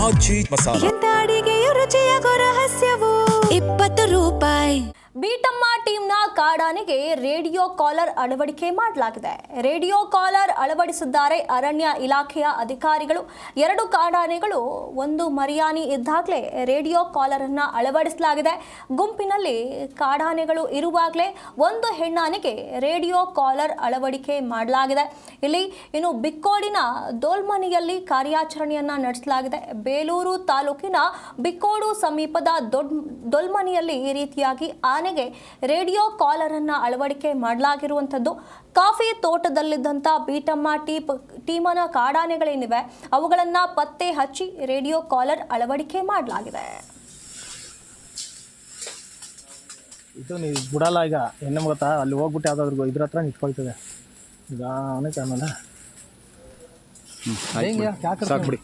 ಆಚಿ ಮಸಾಲ. ಎಂತ ಅಡಿಗೆಯ ರುಚಿಯಾಗೋ ರಹಸ್ಯವು 20 ರೂಪಾಯಿ. ಬೀಟಮ್ಮ ಟೀಮ್ನ ಕಾಡಾನೆಗೆ radio collar ಅಳವಡಿಕೆ ಮಾಡಲಾಗಿದೆ. ರೇಡಿಯೋ ಕಾಲರ್ ಅಳವಡಿಸಿದ್ದಾರೆ ಅರಣ್ಯ ಇಲಾಖೆಯ ಅಧಿಕಾರಿಗಳು. 2 ಕಾಡಾನೆಗಳು ಒಂದು ಮರಿಯಾನಿ ಇದ್ದಾಗಲೇ ರೇಡಿಯೋ ಕಾಲರ್ ಅನ್ನ ಅಳವಡಿಸಲಾಗಿದೆ. ಗುಂಪಿನಲ್ಲಿ ಕಾಡಾನೆಗಳು ಇರುವಾಗಲೇ ಒಂದು ಹೆಣ್ಣಾನೆಗೆ ರೇಡಿಯೋ ಕಾಲರ್ ಅಳವಡಿಕೆ ಮಾಡಲಾಗಿದೆ. ಇಲ್ಲಿ ಇನ್ನು ಬಿಕ್ಕೋಡಿನ ದೋಲ್ಮನಿಯಲ್ಲಿ ಕಾರ್ಯಾಚರಣೆಯನ್ನ ನಡೆಸಲಾಗಿದೆ. ಬೇಲೂರು ತಾಲೂಕಿನ ಬಿಕ್ಕೋಡು ಸಮೀಪದ ದೊಲ್ಮನಿಯಲ್ಲಿ ಈ ರೀತಿಯಾಗಿ ಆನೆಗೆ ರೇಡಿಯೋ ಕಾಲರ್ ಅನ್ನ ಅಳವಡಿಕೆ ಮಾಡಲಾಗಿರುವಂಥದ್ದು. ಕಾಫಿ ತೋಟದಲ್ಲಿದ್ದಂಥ ಬೀಟಮ್ಮ ಟೀಮನ ಕಾಡಾನೆಗಳೇನಿವೆ ಅವುಗಳನ್ನ ಪತ್ತೆ ಹಚ್ಚಿ ರೇಡಿಯೋ ಕಾಲರ್ ಅಳವಡಿಕೆ ಮಾಡಲಾಗಿದೆ. ಇದು ನೀವು ಬಿಡಲ್ಲ. ಈಗ ಏನು ಗೊತ್ತಾ, ಅಲ್ಲಿ ಹೋಗ್ಬಿಟ್ಟು ಯಾವುದಾದ್ರು ಇದ್ರ ಹತ್ರ ನಿಂತ್ಕೊಳ್ತದೆ. ಈಗ ಅವನೇ ಆಮೇಲೆ ಸಾಕ್ಬಿಡಿ.